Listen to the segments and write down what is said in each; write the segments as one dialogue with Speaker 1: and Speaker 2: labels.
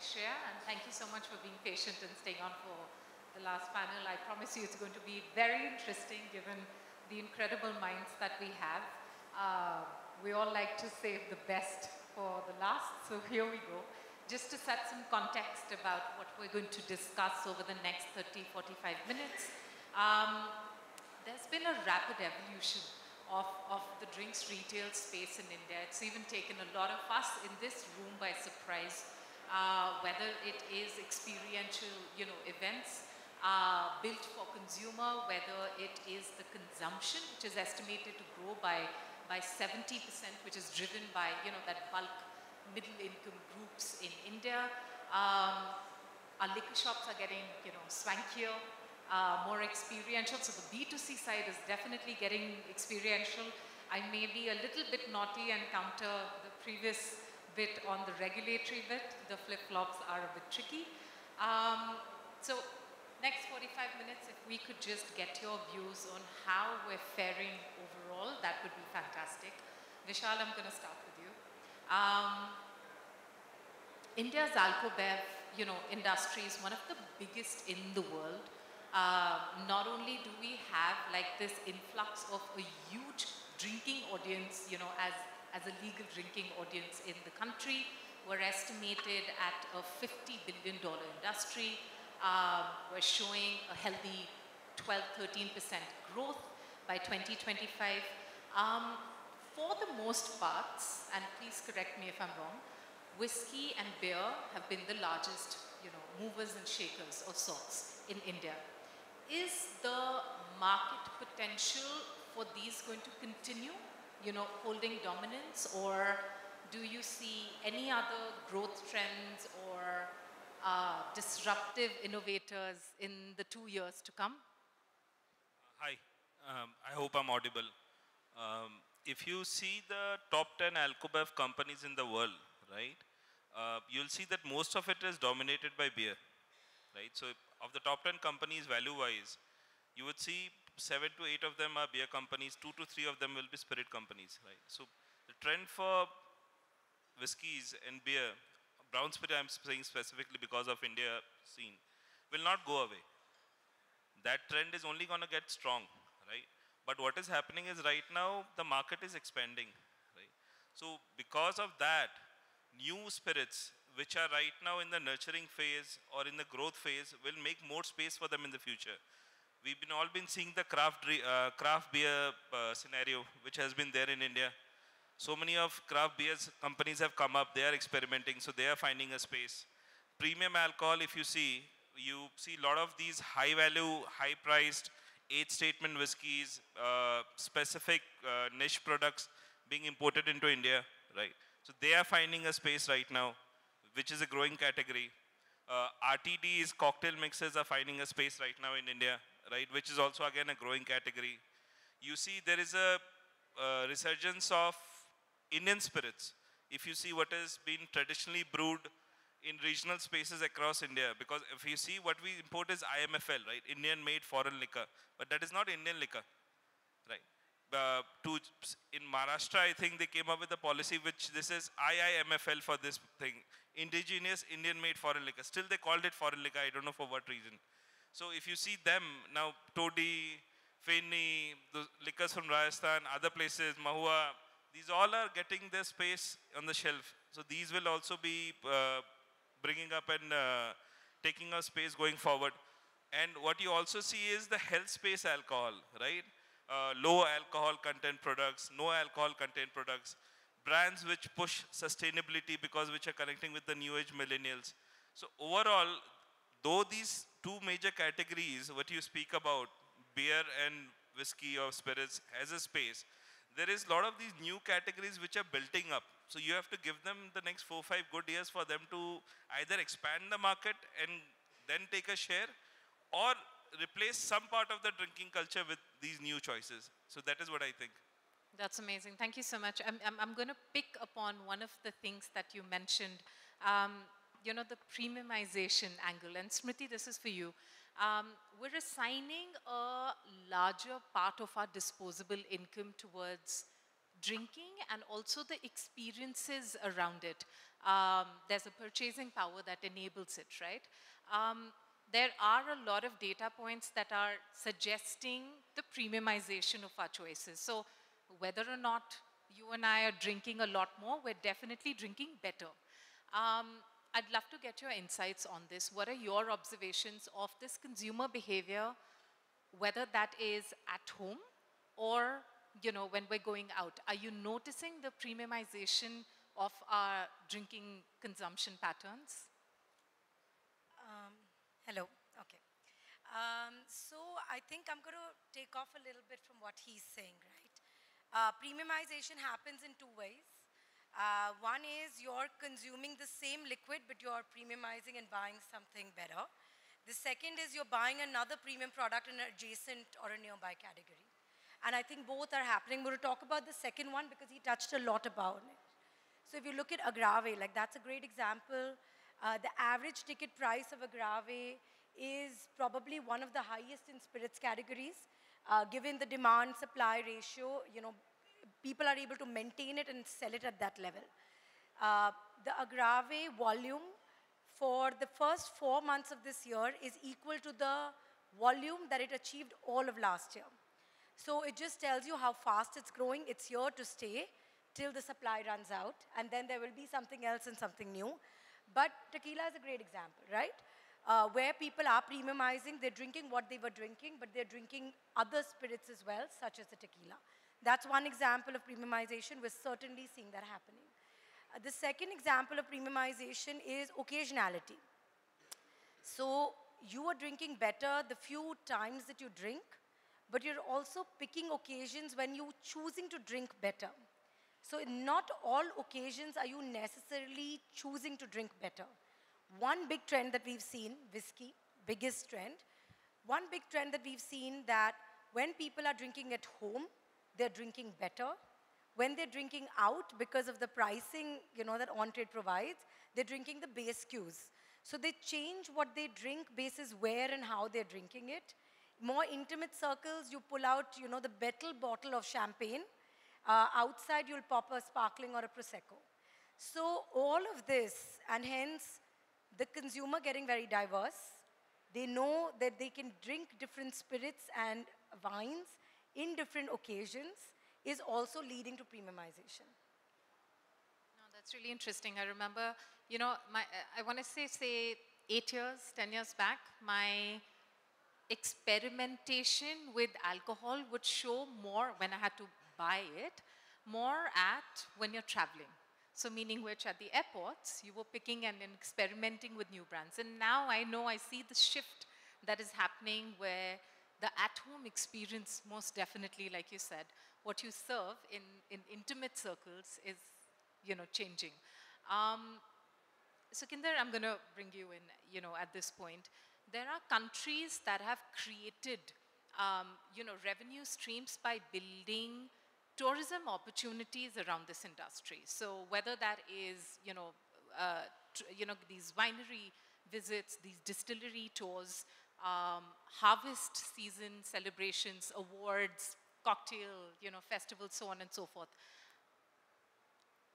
Speaker 1: share, and thank you so much for being patient and staying on for the last panel. I promise you it's going to be very interesting given the incredible minds that we have. We all like to save the best for the last, so here we go. Just to set some context about what we're going to discuss over the next 30, 45 minutes. There's been a rapid evolution of the drinks retail space in India. It's even taken a lot of us in this room by surprise, whether it is experiential, events built for consumer, whether it is the consumption, which is estimated to grow by 70%, which is driven by, that bulk middle income groups in India. Our liquor shops are getting, swankier, more experiential. So the B2C side is definitely getting experiential. I may be a little bit naughty and counter the previous bit on the regulatory bit. The flip-flops are a bit tricky. So next 45 minutes, if we could just get your views on how we're faring overall, that would be fantastic. Vishal, I'm going to start with you. India's alcobev, industry is one of the biggest in the world. Not only do we have like this influx of a huge drinking audience, as a legal drinking audience in the country, we're estimated at a $50 billion industry. We're showing a healthy 12-13% growth by 2025. For the most parts, and please correct me if I'm wrong, whiskey and beer have been the largest, movers and shakers of sorts in India. Is the market potential for these going to continue, holding dominance, or do you see any other growth trends or disruptive innovators in the 2 years to come?
Speaker 2: Hi, I hope I'm audible. If you see the top 10 alcobev companies in the world, right, you'll see that most of it is dominated by beer, right? So of the top 10 companies value-wise, you would see 7 to 8 of them are beer companies, 2 to 3 of them will be spirit companies, right? So the trend for whiskeys and beer, brown spirit I'm saying specifically because of India scene, will not go away. That trend is only going to get strong, right? But what is happening is right now the market is expanding, right? So because of that, new spirits which are right now in the nurturing phase or in the growth phase will make more space for them in the future. We've all been seeing the craft beer scenario which has been there in India. So many of craft beers companies have come up, they are experimenting, so they are finding a space. Premium alcohol, if you see a lot of these high value, high priced, age statement whiskeys, specific niche products being imported into India, right? So they are finding a space right now, which is a growing category. RTDs, cocktail mixes are finding a space right now in India, right? Which is also again a growing category. You see there is a resurgence of Indian spirits. If you see what has been traditionally brewed in regional spaces across India, because if you see what we import is IMFL, right? Indian made foreign liquor, but that is not Indian liquor, right? In Maharashtra, I think they came up with a policy which this is IIMFL for this thing, indigenous Indian made foreign liquor. Still they called it foreign liquor, I don't know for what reason. So if you see them, now Toddy, Feni, the liquors from Rajasthan, other places, Mahua, these all are getting their space on the shelf. So these will also be bringing up and taking a space going forward. And what you also see is the health space alcohol, right? Low alcohol content products, no alcohol content products, brands which push sustainability because which are connecting with the new age millennials. So overall, though these two major categories, what you speak about, beer and whiskey or spirits has a space, there is a lot of these new categories which are building up. So you have to give them the next 4 or 5 good years for them to either expand the market and then take a share, or replace some part of the drinking culture with these new choices. So that is what I think.
Speaker 1: That's amazing. Thank you so much. I'm going to pick upon one of the things that you mentioned, the premiumization angle. And Smriti, this is for you. We're assigning a larger part of our disposable income towards drinking and also the experiences around it. There's a purchasing power that enables it, right? There are a lot of data points that are suggesting the premiumization of our choices. So whether or not you and I are drinking a lot more, we're definitely drinking better. I'd love to get your insights on this. What are your observations of this consumer behavior, whether that is at home or when we're going out? Are you noticing the premiumization of our drinking consumption patterns?
Speaker 3: Hello. Okay. So I think I'm going to take off a little bit from what he's saying, right? Premiumization happens in two ways. One is you're consuming the same liquid, but you're premiumizing and buying something better. The second is you're buying another premium product in an adjacent or a nearby category. And I think both are happening. We're going to talk about the second one because he touched a lot about it. So if you look at agave, like that's a great example. The average ticket price of agave is probably one of the highest in spirits categories. Given the demand-supply ratio, people are able to maintain it and sell it at that level. The agave volume for the first 4 months of this year is equal to the volume that it achieved all of last year. So it just tells you how fast it's growing. It's here to stay till the supply runs out, and then there will be something else and something new. But tequila is a great example, right? Where people are premiumizing, they're drinking what they were drinking, but they're drinking other spirits as well, such as the tequila. That's one example of premiumization. We're certainly seeing that happening. The second example of premiumization is occasionality. So you are drinking better the few times that you drink, but you're also picking occasions when you're choosing to drink better. So in not all occasions are you necessarily choosing to drink better. One big trend that we've seen, whiskey, biggest trend. One big trend that we've seen that when people are drinking at home, they're drinking better. When they're drinking out, because of the pricing, that on-trade provides, they're drinking the base cues. So they change what they drink basis where and how they're drinking it. More intimate circles, you pull out, the better bottle of champagne. Outside, you'll pop a sparkling or a Prosecco. So all of this, and hence the consumer getting very diverse, they know that they can drink different spirits and wines in different occasions, is also leading to premiumization.
Speaker 1: No, that's really interesting. I remember, I want to say 8 years, 10 years back, my experimentation with alcohol would show more when I had to buy it, more at when you're traveling. So meaning which at the airports, you were picking and experimenting with new brands. And now I see the shift that is happening where the at-home experience, most definitely, like you said, what you serve in intimate circles is, changing. So Kinder, I'm going to bring you in, at this point. There are countries that have created, revenue streams by building tourism opportunities around this industry. So whether that is, these winery visits, these distillery tours, harvest season celebrations, awards, cocktail, festivals, so on and so forth.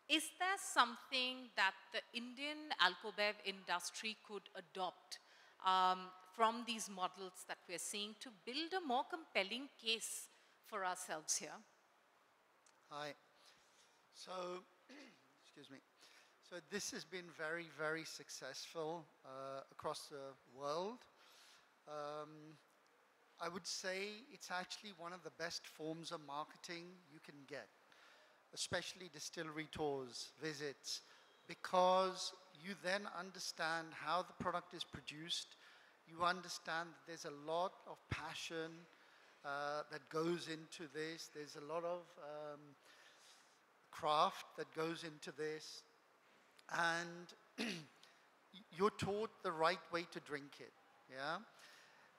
Speaker 1: Is there something that the Indian alcobev industry could adopt from these models that we're seeing to build a more compelling case for ourselves here?
Speaker 4: Hi. So, excuse me. So this has been very, very successful across the world. I would say it's actually one of the best forms of marketing you can get, especially distillery tours, visits, because you then understand how the product is produced. You understand that there's a lot of passion that goes into this. There's a lot of craft that goes into this. And you're taught the right way to drink it, yeah?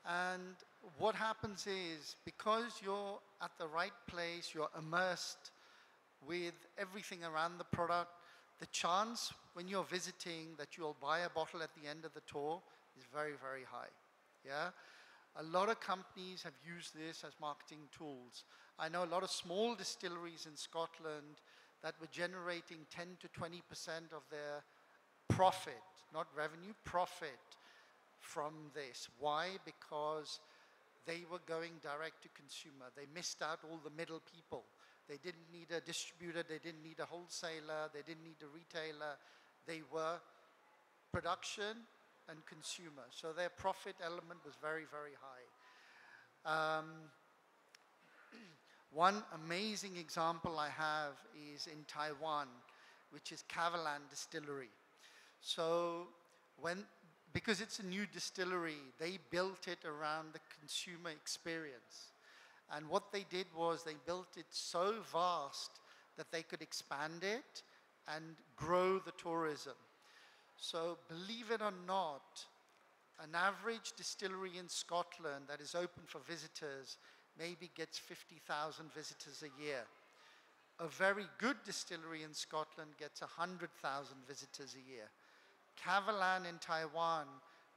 Speaker 4: And what happens is, because you're at the right place, you're immersed with everything around the product, the chance when you're visiting that you'll buy a bottle at the end of the tour is very, very high, yeah? A lot of companies have used this as marketing tools. I know a lot of small distilleries in Scotland that were generating 10 to 20% of their profit, not revenue, profit from this. Why? Because they were going direct to consumer. They missed out all the middle people. They didn't need a distributor, they didn't need a wholesaler, they didn't need a retailer. They were production and consumer. So their profit element was very, very high. One amazing example I have is in Taiwan, which is Kavalan Distillery. So because it's a new distillery, they built it around the consumer experience. And what they did was they built it so vast that they could expand it and grow the tourism. So believe it or not, an average distillery in Scotland that is open for visitors maybe gets 50,000 visitors a year. A very good distillery in Scotland gets 100,000 visitors a year. Kavalan in Taiwan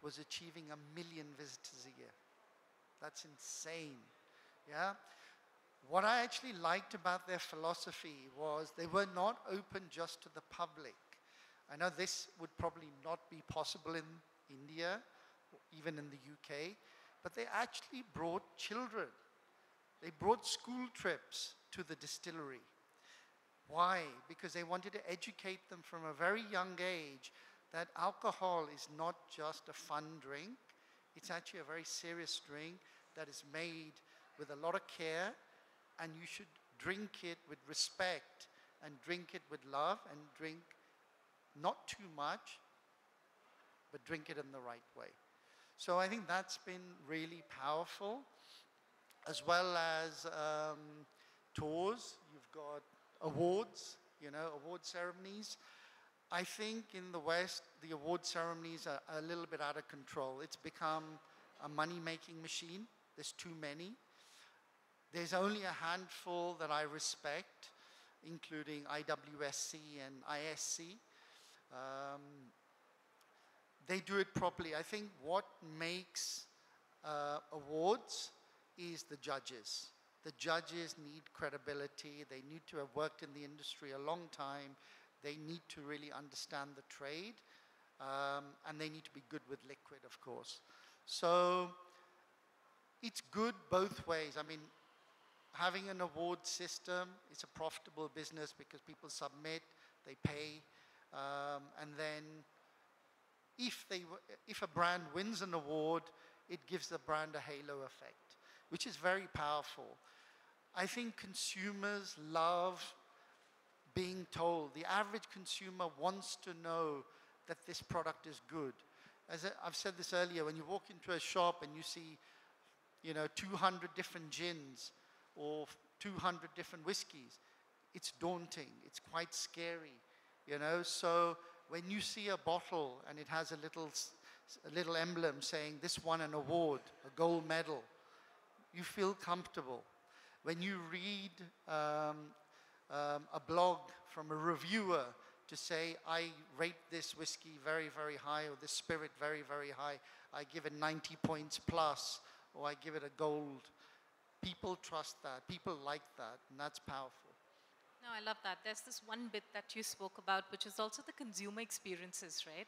Speaker 4: was achieving 1 million visitors a year. That's insane. Yeah? What I actually liked about their philosophy was they were not open just to the public. I know this would probably not be possible in India, even in the UK, but they actually brought children. They brought school trips to the distillery. Why? Because they wanted to educate them from a very young age that alcohol is not just a fun drink. It's actually a very serious drink that is made with a lot of care, and you should drink it with respect and drink it with love and drink not too much, but drink it in the right way. So I think that's been really powerful, as well as tours. You've got awards, award ceremonies. I think in the West, the award ceremonies are a little bit out of control. It's become a money-making machine. There's too many. There's only a handful that I respect, including IWSC and ISC. They do it properly. I think what makes awards is the judges. The judges need credibility. They need to have worked in the industry a long time. They need to really understand the trade. And they need to be good with liquid, of course. So it's good both ways. I mean, having an award system is a profitable business because people submit, they pay, and then if a brand wins an award, it gives the brand a halo effect, which is very powerful. I think consumers love being told. The average consumer wants to know that this product is good. As I've said this earlier, when you walk into a shop and you see 200 different gins or 200 different whiskeys, it's daunting, it's quite scary, So when you see a bottle and it has a little emblem saying this won an award, a gold medal, you feel comfortable. When you read a blog from a reviewer to say, I rate this whiskey very, very high, or this spirit very, very high, I give it 90 points plus, or I give it a gold. People trust that. People like that, and that's powerful.
Speaker 1: No, I love that. There's this one bit that you spoke about, which is also the consumer experiences, right?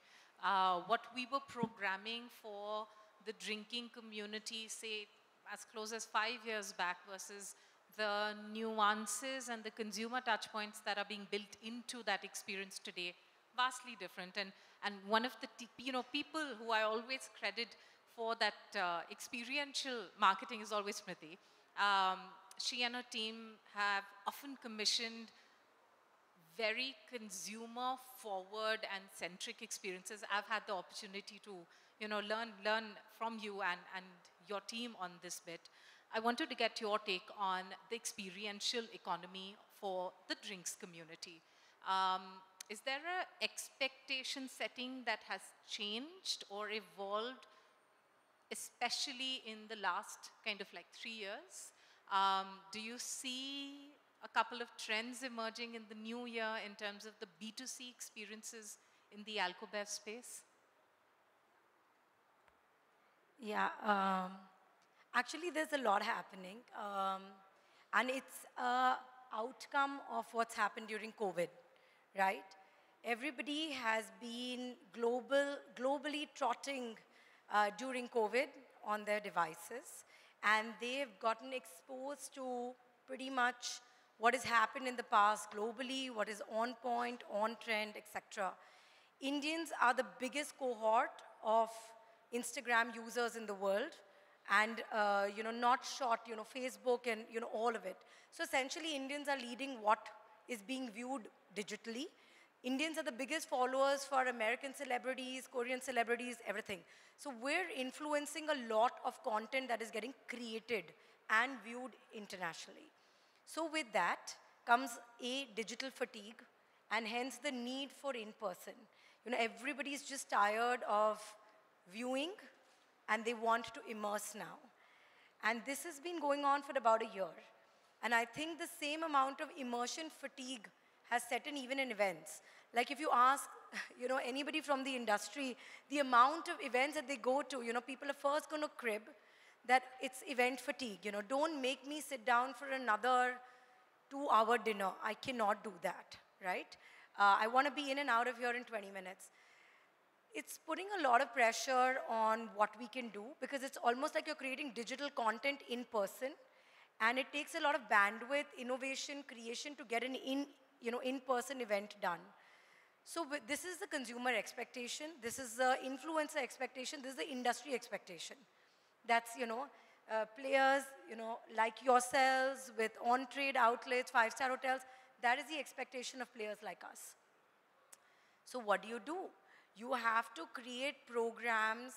Speaker 1: What we were programming for the drinking community, say, as close as 5 years back versus the nuances and the consumer touch points that are being built into that experience today, vastly different. And one of the people who I always credit for that experiential marketing is always Smriti. She and her team have often commissioned very consumer forward and centric experiences. I've had the opportunity to learn from you and your team on this bit. I wanted to get your take on the experiential economy for the drinks community. Is there an expectation setting that has changed or evolved, especially in the last kind of 3 years? Do you see a couple of trends emerging in the new year in terms of the B2C experiences in the alcobev space?
Speaker 3: Yeah. Actually, there's a lot happening. And it's a outcome of what's happened during COVID, right? Everybody has been globally trotting during COVID on their devices, and they've gotten exposed to pretty much what has happened in the past globally, what is on point, on trend, etc. Indians are the biggest cohort of Instagram users in the world, and not short, Facebook and all of it. So essentially, Indians are leading what is being viewed digitally. Indians are the biggest followers for American celebrities, Korean celebrities, everything. So we're influencing a lot of content that is getting created and viewed internationally. So with that comes a digital fatigue, and hence the need for in-person. Everybody's just tired of viewing, and they want to immerse now. And this has been going on for about a year. And I think the same amount of immersion fatigue has set in even in events. Like if you ask, anybody from the industry, the amount of events that they go to, people are first going to crib that it's event fatigue. Don't make me sit down for another 2-hour dinner. I cannot do that, right? I want to be in and out of here in 20 minutes. It's putting a lot of pressure on what we can do, because it's almost like you're creating digital content in person, and it takes a lot of bandwidth, innovation, creation to get an in-person event done. So this is the consumer expectation, this is the influencer expectation, this is the industry expectation. That's, players, like yourselves with on-trade outlets, 5-star hotels, that is the expectation of players like us. So what do? You have to create programs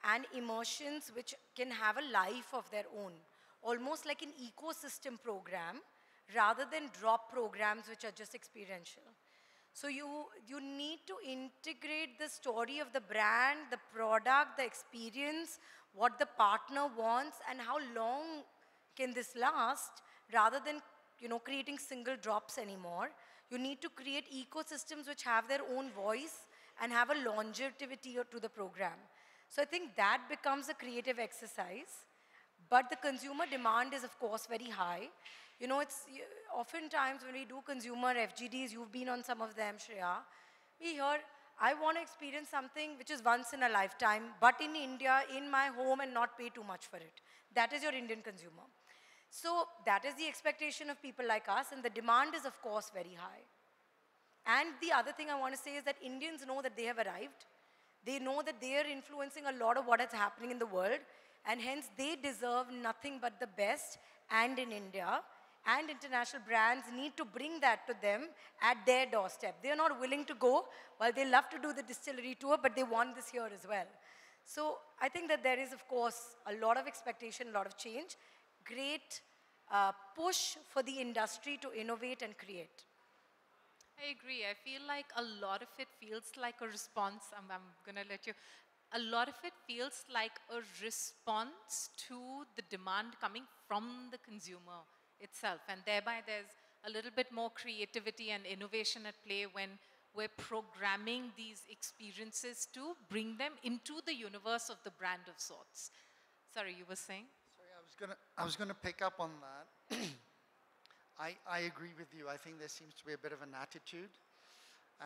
Speaker 3: and immersions which can have a life of their own, almost like an ecosystem program, rather than drop programs which are just experiential. So you need to integrate the story of the brand, the product, the experience, what the partner wants, and how long can this last, rather than creating single drops anymore. You need to create ecosystems which have their own voice and have a longevity to the program. So I think that becomes a creative exercise. But the consumer demand is, of course, very high. It's oftentimes when we do consumer FGDs, you've been on some of them, Shreya, we hear, I want to experience something which is once in a lifetime, but in India, in my home, and not pay too much for it. That is your Indian consumer. So that is the expectation of people like us, and the demand is, of course, very high. And the other thing I want to say is that Indians know that they have arrived. They know that they are influencing a lot of what is happening in the world, and hence they deserve nothing but the best. And in India, and international brands need to bring that to them at their doorstep. They're not willing to go, while they love to do the distillery tour, but they want this here as well. So I think that there is, of course, a lot of expectation, a lot of change, great push for the industry to innovate and create.
Speaker 1: I agree. I feel like a lot of it feels like a response. I'm going to let you. A lot of it feels like a response to the demand coming from the consumer itself. And thereby there's a little bit more creativity and innovation at play when we're programming these experiences to bring them into the universe of the brand of sorts. Sorry, you were saying?
Speaker 4: Sorry, I was gonna pick up on that. I agree with you. I think there seems to be a bit of an attitude.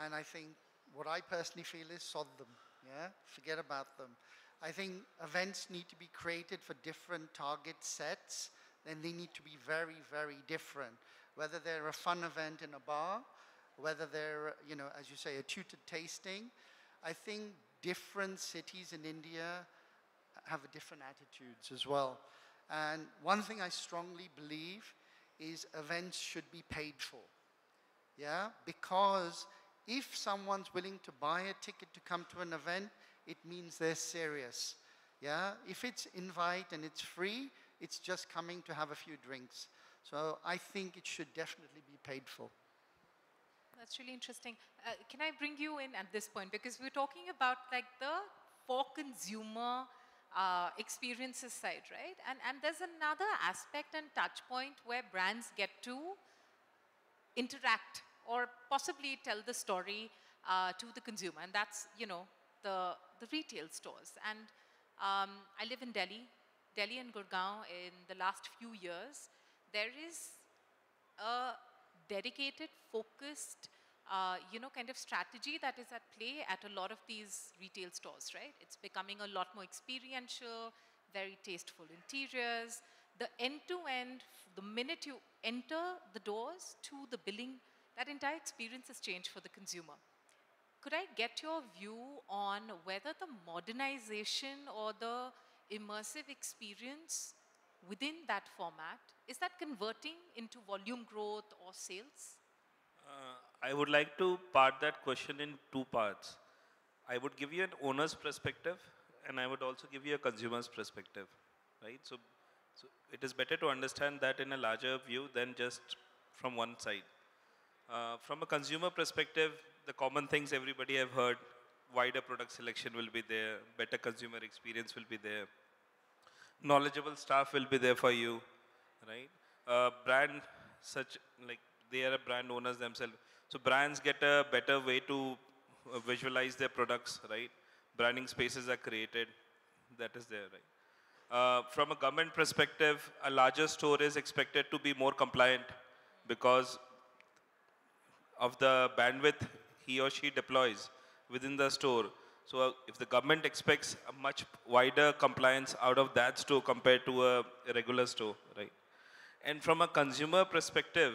Speaker 4: And I think what I personally feel is sod them. Yeah? Forget about them. I think events need to be created for different target sets. Then they need to be very, very different. Whether they're a fun event in a bar, whether they're, as you say, a tutored tasting. I think different cities in India have different attitudes as well. And one thing I strongly believe is events should be paid for. Yeah? Because if someone's willing to buy a ticket to come to an event, it means they're serious. Yeah? If it's invite and it's free, it's just coming to have a few drinks. So I think it should definitely be paid for.
Speaker 1: That's really interesting. Can I bring you in at this point? Because we're talking about like the for consumer experiences side, right? And there's another aspect and touch point where brands get to interact or possibly tell the story to the consumer. And that's, the retail stores. And I live in Delhi. Delhi and Gurgaon in the last few years, there is a dedicated, focused, kind of strategy that is at play at a lot of these retail stores, right? It's becoming a lot more experiential, very tasteful interiors. The end-to-end, the minute you enter the doors to the billing, that entire experience has changed for the consumer. Could I get your view on whether the modernization or the immersive experience within that format, is that converting into volume growth or sales?
Speaker 2: I would like to part that question in two parts. I would give you an owner's perspective and I would also give you a consumer's perspective, right? So it is better to understand that in a larger view than just from one side. From a consumer perspective, the common things everybody have heard, wider product selection will be there, better consumer experience will be there, knowledgeable staff will be there for you, right? Brand such like they are a brand owners themselves. So brands get a better way to visualize their products, right? Branding spaces are created. That is there, right? From a government perspective, a larger store is expected to be more compliant because of the bandwidth he or she deploys within the store. So if the government expects a much wider compliance out of that store compared to a regular store, right? And from a consumer perspective,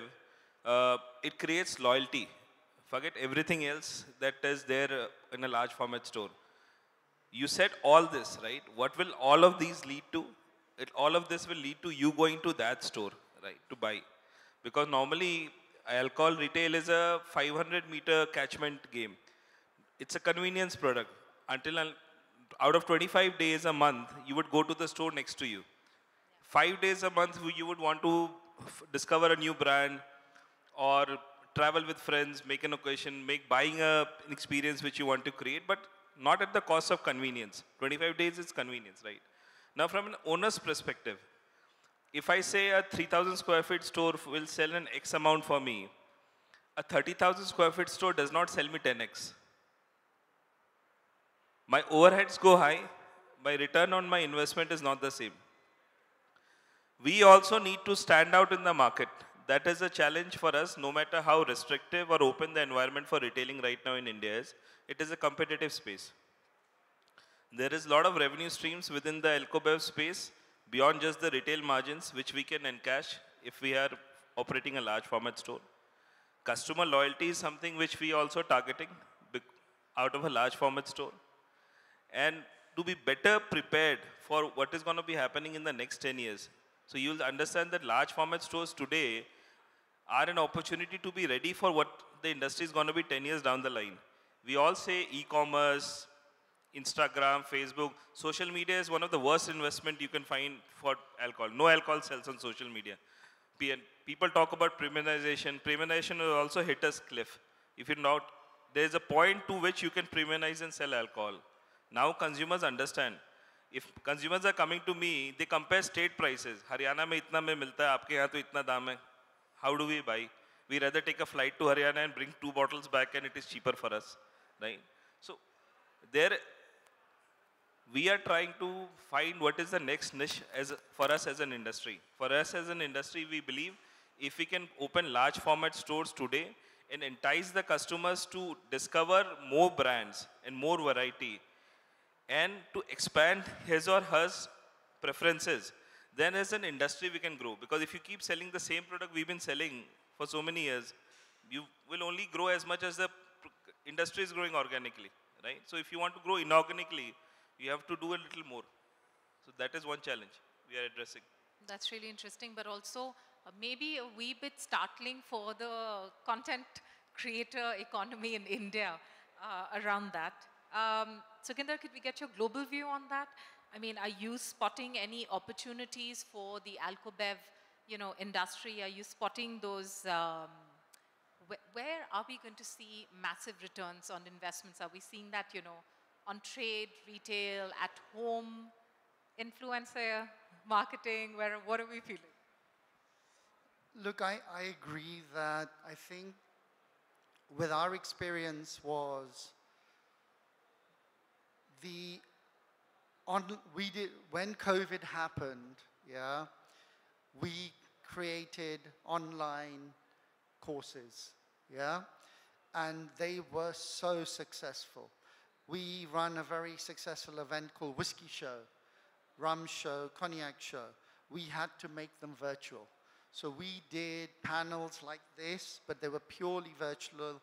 Speaker 2: it creates loyalty. Forget everything else that is there in a large format store. You said all this, right? What will all of these lead to? All of this will lead to you going to that store, right, to buy. Because normally alcohol retail is a 500-meter catchment game. It's a convenience product. Out of 25 days a month, you would go to the store next to you. 5 days a month, you would want to discover a new brand or travel with friends, make an occasion, buying an experience which you want to create, but not at the cost of convenience. 25 days is convenience, right? Now, from an owner's perspective, if I say a 3,000 square feet store will sell an X amount for me, a 30,000 square feet store does not sell me 10X. My overheads go high, my return on my investment is not the same. We also need to stand out in the market. That is a challenge for us, no matter how restrictive or open the environment for retailing right now in India is. It is a competitive space. There is a lot of revenue streams within the alcobev space beyond just the retail margins, which we can encash if we are operating a large format store. Customer loyalty is something which we also targeting out of a large format store. And to be better prepared for what is going to be happening in the next 10 years. So you'll understand that large format stores today are an opportunity to be ready for what the industry is going to be 10 years down the line. We all say e-commerce, Instagram, Facebook, social media is one of the worst investment you can find for alcohol. No alcohol sells on social media. People talk about premiumization. Premiumization will also hit a cliff. If you're not, there is a point to which you can premiumize and sell alcohol. Now consumers understand. If consumers are coming to me, they compare state prices. Haryana mein itna mein milta hai, aapke yahan to itna daam hai. How do we buy? We rather take a flight to Haryana and bring 2 bottles back and it is cheaper for us, right? So there, we are trying to find what is the next niche for us as an industry. For us as an industry, we believe if we can open large format stores today and entice the customers to discover more brands and more variety and to expand his or her preferences, then as an industry we can grow. Because if you keep selling the same product we've been selling for so many years, you will only grow as much as the industry is growing organically, right? So if you want to grow inorganically, you have to do a little more. So that is one challenge we are addressing.
Speaker 1: That's really interesting, but also maybe a wee bit startling for the content creator economy in India around that. Sukhinder, could we get your global view on that? I mean, are you spotting any opportunities for the alcobev, industry? Are you spotting those? Where are we going to see massive returns on investments? Are we seeing that, on trade, retail, at home, influencer marketing? What are we feeling?
Speaker 4: Look, I agree that I think with our experience was the when COVID happened, yeah, we created online courses, yeah, and they were so successful. We run a very successful event called Whiskey Show, Rum Show, Cognac Show. We had to make them virtual. So we did panels like this, but they were purely virtual.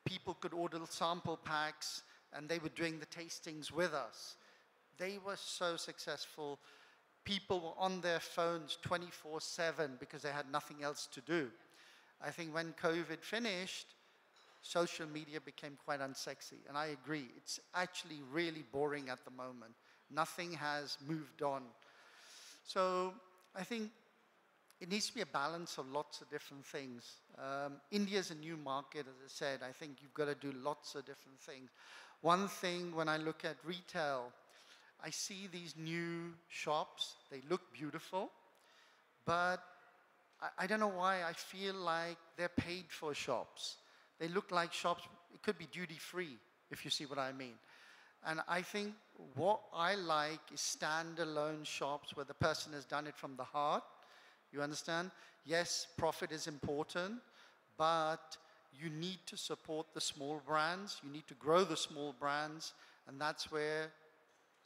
Speaker 4: People could order sample packs, and they were doing the tastings with us. They were so successful. People were on their phones 24/7 because they had nothing else to do. I think when COVID finished, social media became quite unsexy. And I agree, it's actually really boring at the moment. Nothing has moved on. So I think it needs to be a balance of lots of different things. India is a new market, as I said. I think you've got to do lots of different things. One thing, when I look at retail, I see these new shops. They look beautiful, but I don't know why I feel like they're paid for shops. They look like shops. It could be duty free, if you see what I mean. And I think what I like is standalone shops where the person has done it from the heart. You understand? Yes, profit is important, but you need to support the small brands. You need to grow the small brands, and that's where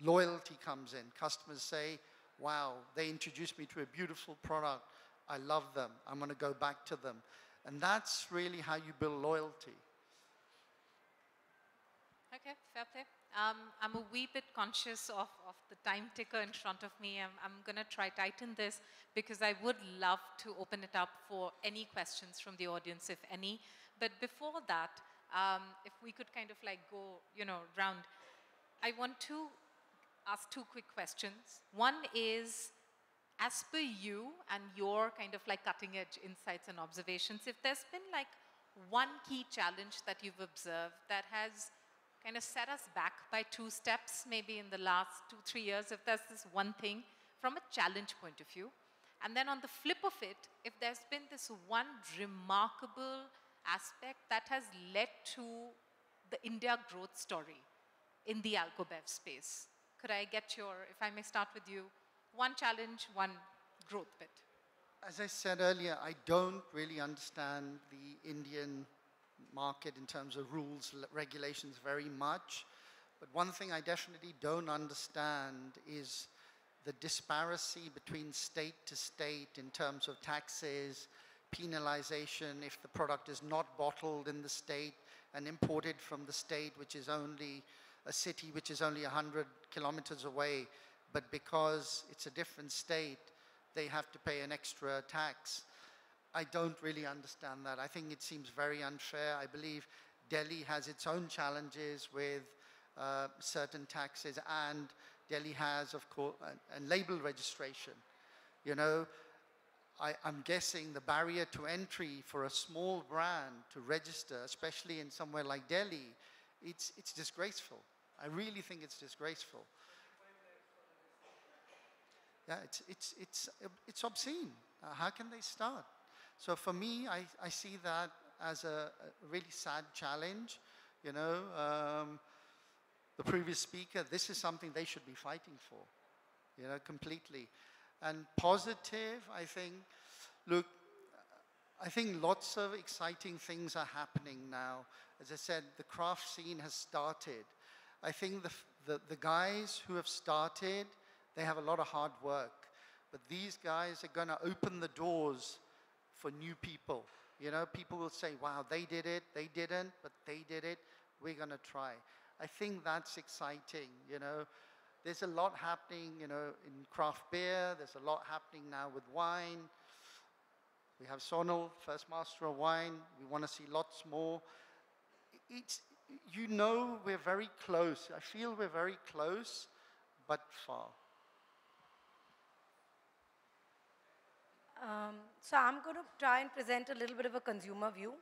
Speaker 4: loyalty comes in. Customers say, wow, they introduced me to a beautiful product. I love them. I'm going to go back to them. And that's really how you build loyalty.
Speaker 1: Okay, fair play. I'm a wee bit conscious of the time ticker in front of me. I'm going to try tighten this because I would love to open it up for any questions from the audience, if any. But before that, if we could kind of like go, round. I want to ask two quick questions. One is, as per you and your kind of like cutting edge insights and observations, if there's been like one key challenge that you've observed that has kind of set us back by 2 steps, maybe in the last 2-3 years, if there's this one thing from a challenge point of view. And then on the flip of it, if there's been this one remarkable aspect that has led to the India growth story in the alcobev space. Could I get your, if I may start with you, one challenge, one growth bit?
Speaker 4: As I said earlier, I don't really understand the Indian market in terms of rules, regulations very much. But one thing I definitely don't understand is the disparity between state to state in terms of taxes, penalization if the product is not bottled in the state and imported from the state, which is only a city which is only 100 kilometers away, but because it's a different state, they have to pay an extra tax. I don't really understand that. I think it seems very unfair. I believe Delhi has its own challenges with certain taxes, and Delhi has, of course, a label registration. I'm guessing the barrier to entry for a small brand to register, especially in somewhere like Delhi, it's disgraceful. I really think it's disgraceful. Yeah, it's obscene. How can they start? So for me, I see that as a really sad challenge. The previous speaker, this is something they should be fighting for, completely. And positive, I think, look, I think lots of exciting things are happening now. As I said, the craft scene has started. I think the guys who have started, they have a lot of hard work. But these guys are going to open the doors for new people. People will say, wow, they did it, they didn't, but they did it, we're going to try. I think that's exciting, There's a lot happening, in craft beer. There's a lot happening now with wine. We have Sonal, first master of wine. We want to see lots more. We're very close. I feel we're very close, but far.
Speaker 3: So I'm going to try and present a little bit of a consumer view.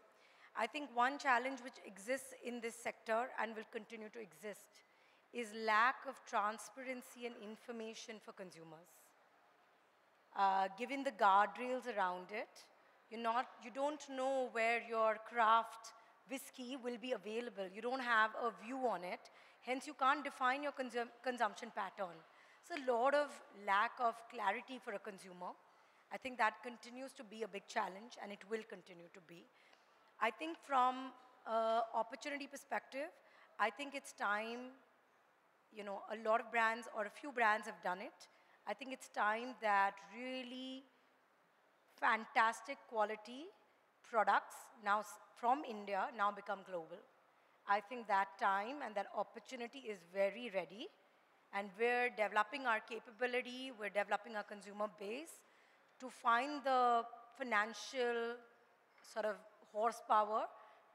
Speaker 3: I think one challenge which exists in this sector and will continue to exist is lack of transparency and information for consumers. Given the guardrails around it, you don't know where your craft whiskey will be available. You don't have a view on it. Hence, you can't define your consumption pattern. It's a lot of lack of clarity for a consumer. I think that continues to be a big challenge, and it will continue to be. I think from opportunity perspective, I think it's time, a lot of brands or a few brands have done it. I think it's time that really fantastic quality products now from India now become global. I think that time and that opportunity is very ready, and we're developing our capability, we're developing our consumer base to find the financial sort of horsepower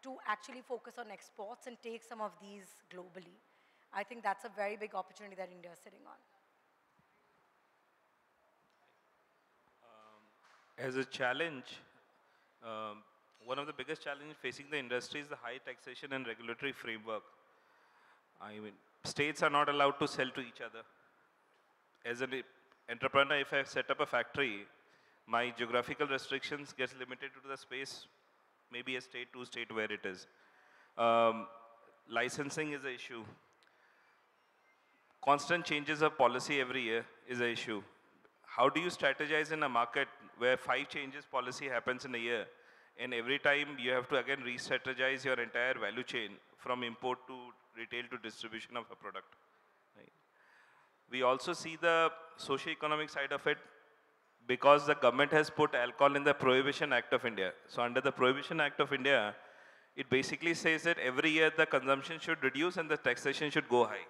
Speaker 3: to actually focus on exports and take some of these globally. I think that's a very big opportunity that India is sitting on.
Speaker 2: As a challenge, one of the biggest challenges facing the industry is the high taxation and regulatory framework. I mean, states are not allowed to sell to each other. As an entrepreneur, if I set up a factory, my geographical restrictions gets limited to the space, maybe a state, two state where it is. Um, Licensing is an issue. Constant changes of policy every year is an issue. How do you strategize in a market where 5 changes policy happens in a year, and every time you have to again re-strategize your entire value chain from import to retail to distribution of a product? Right. We also see the socio-economic side of it because the government has put alcohol in the Prohibition Act of India. So under the Prohibition Act of India, it basically says that every year the consumption should reduce and the taxation should go high.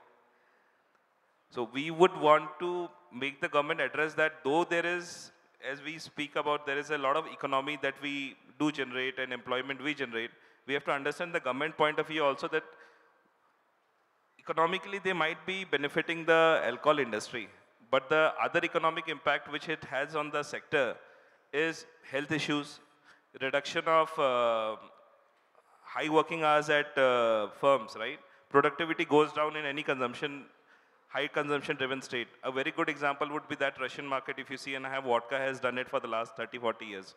Speaker 2: So we would want to make the government address that, though there is, as we speak about, there is a lot of economy that we do generate and employment we generate. We have to understand the government point of view also that economically they might be benefiting the alcohol industry, but the other economic impact which it has on the sector is health issues, reduction of high working hours at firms, right? Productivity goes down in any consumption, high consumption driven state. A very good example would be that Russian market, if you see, and have vodka has done it for the last 30, 40 years.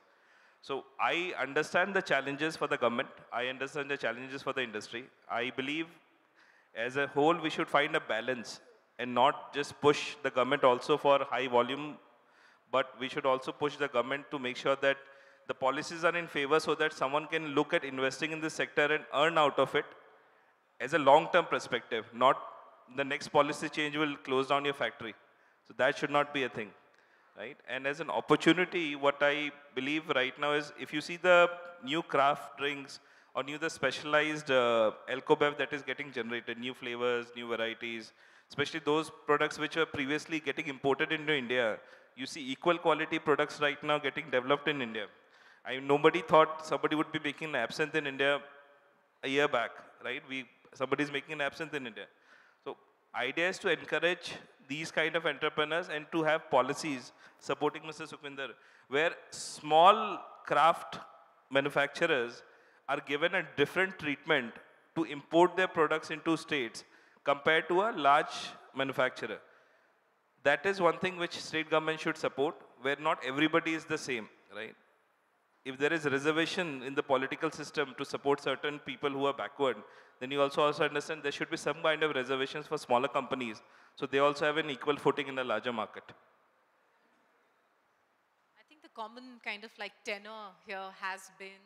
Speaker 2: So I understand the challenges for the government. I understand the challenges for the industry. I believe as a whole, we should find a balance and not just push the government also for high volume, but we should also push the government to make sure that the policies are in favor so that someone can look at investing in this sector and earn out of it as a long-term perspective, not the next policy change will close down your factory. So that should not be a thing, right? And as an opportunity, what I believe right now is if you see the new craft drinks or the specialized alcobev that is getting generated, new flavors, new varieties, especially those products which were previously getting imported into India, you see equal quality products right now getting developed in India. Nobody thought somebody would be making an absinthe in India a year back, right? Somebody is making an absinthe in India. So idea is to encourage these kind of entrepreneurs and to have policies supporting Mr. Sukhvinder, where small craft manufacturers are given a different treatment to import their products into states compared to a large manufacturer. That is one thing which state government should support, where not everybody is the same, right? If there is reservation in the political system to support certain people who are backward, then you also understand there should be some kind of reservations for smaller companies, so they also have an equal footing in the larger market.
Speaker 1: I think the common kind of like tenor here has been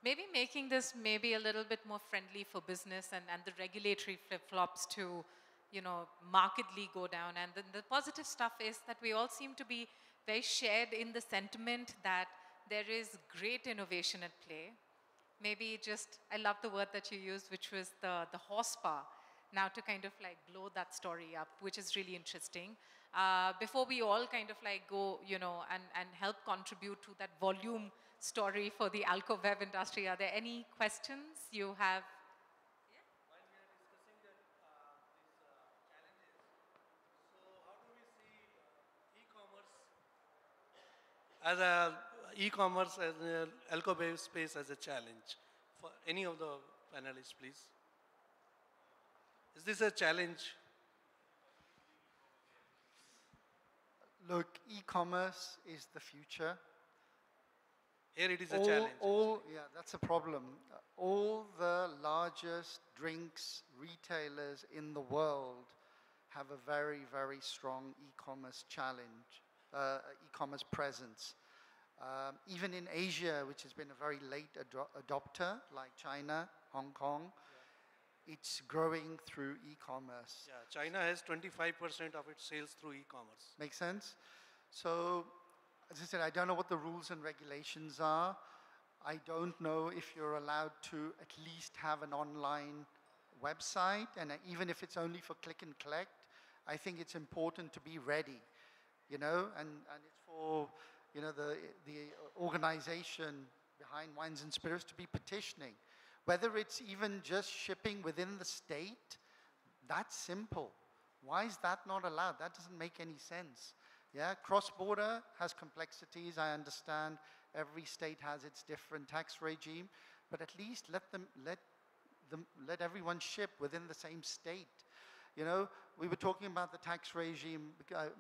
Speaker 1: maybe making this maybe a little bit more friendly for business and the regulatory flip-flops to, markedly go down. And then the positive stuff is that we all seem to be very shared in the sentiment that there is great innovation at play. Maybe just, I love the word that you used, which was the horsepower, now to kind of like blow that story up, which is really interesting. Before we all kind of like go, and help contribute to that volume story for the alcobev industry, are there any questions you have?
Speaker 5: While we are discussing these challenges, so how do we see e-commerce as an alcobev space as a challenge for any of the panelists, please? Is this a challenge?
Speaker 4: Look, e-commerce is the future.
Speaker 5: Here it is a challenge.
Speaker 4: Yeah, that's a problem. All the largest drinks retailers in the world have have a very, very strong e-commerce challenge, e-commerce presence. Even in Asia, which has been a very late adopter, like China, Hong Kong, it's growing through e-commerce.
Speaker 5: Yeah, China has 25% of its sales through e-commerce.
Speaker 4: Make sense? So, as I said, I don't know what the rules and regulations are. I don't know if you're allowed to at least have an online website, and even if it's only for click and collect, I think it's important to be ready, you know, and it's for, you know, the organization behind Wines and Spirits to be petitioning. Whether it's even just shipping within the state, that's simple. Why is that not allowed? That doesn't make any sense. Yeah, cross-border has complexities, I understand. Every state has its different tax regime, but at least let everyone ship within the same state. You know, we were talking about the tax regime.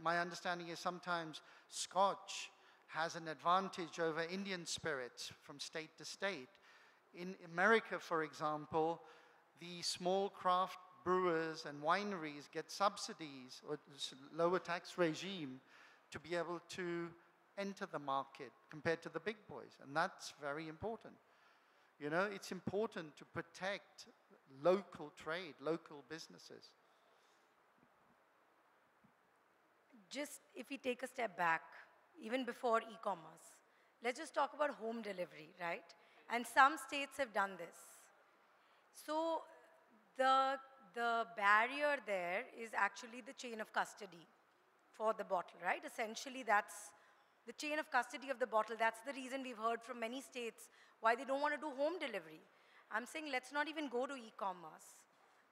Speaker 4: My understanding is sometimes Scotch has an advantage over Indian spirits from state to state. In America, for example, the small craft brewers and wineries get subsidies or lower tax regime to be able to enter the market compared to the big boys, and that's very important. You know, it's important to protect local trade, local businesses.
Speaker 3: Just if we take a step back, even before e-commerce, let's just talk about home delivery, right? And some states have done this. So the barrier there is actually the chain of custody for the bottle, right? Essentially, that's the chain of custody of the bottle. That's the reason we've heard from many states why they don't want to do home delivery. I'm saying let's not even go to e-commerce.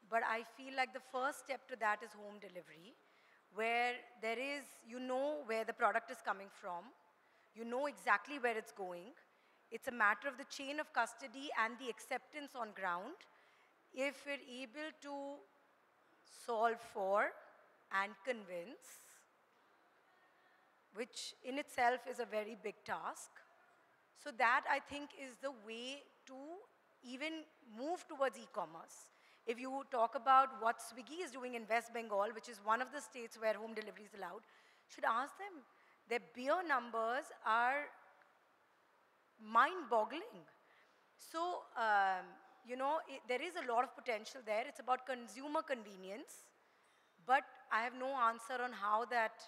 Speaker 3: But I feel like the first step to that is home delivery, where there is, you know where the product is coming from, you know exactly where it's going. It's a matter of the chain of custody and the acceptance on ground. If we're able to solve for and convince, which in itself is a very big task. So that, I think, is the way to even move towards e-commerce. If you talk about what Swiggy is doing in West Bengal, which is one of the states where home delivery is allowed, should ask them. Their beer numbers are mind-boggling. So, you know, there is a lot of potential there. It's about consumer convenience, but I have no answer on how that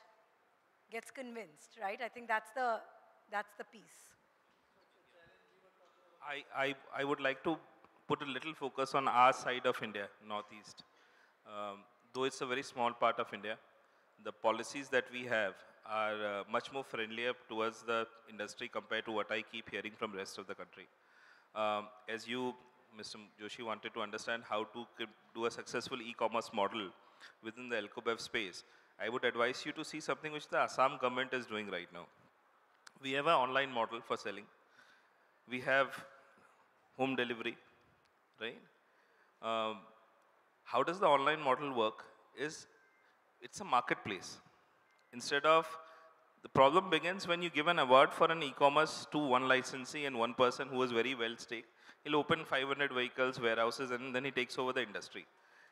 Speaker 3: gets convinced, right? I think that's the piece.
Speaker 2: I would like to put a little focus on our side of India, Northeast. Though it's a very small part of India, the policies that we have are much more friendlier towards the industry compared to what I keep hearing from rest of the country. As you, Mr. Joshi, wanted to understand how to do a successful e-commerce model within the alcobev space, I would advise you to see something which the Assam government is doing right now. We have an online model for selling. We have home delivery, right? How does the online model work is, it's a marketplace. Instead of, the problem begins when you give an award for an e-commerce to one licensee and one person who is very well staked. He'll open 500 vehicles, warehouses, and then he takes over the industry.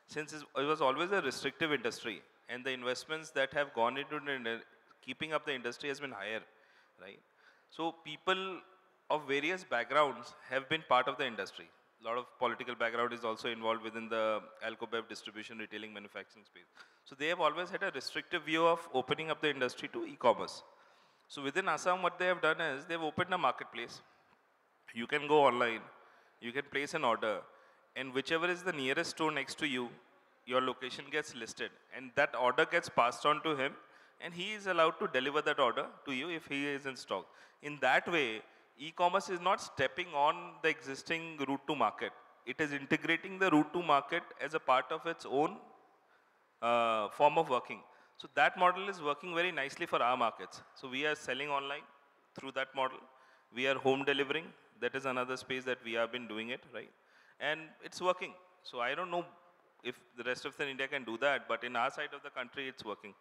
Speaker 2: Since it was always a restrictive industry, and the investments that have gone into keeping up the industry has been higher, right? So people of various backgrounds have been part of the industry. A lot of political background is also involved within the alcobev distribution, retailing, manufacturing space. So they have always had a restrictive view of opening up the industry to e-commerce. So within Assam, what they have done is they've opened a marketplace. You can go online, you can place an order, and whichever is the nearest store next to you, your location gets listed, and that order gets passed on to him, and he is allowed to deliver that order to you if he is in stock. In that way, e-commerce is not stepping on the existing route to market. It is integrating the route to market as a part of its own form of working. So that model is working very nicely for our markets. So we are selling online through that model. We are home delivering. That is another space that we have been doing it, right? And it's working. So I don't know if the rest of the India can do that, but in our side of the country, it's working.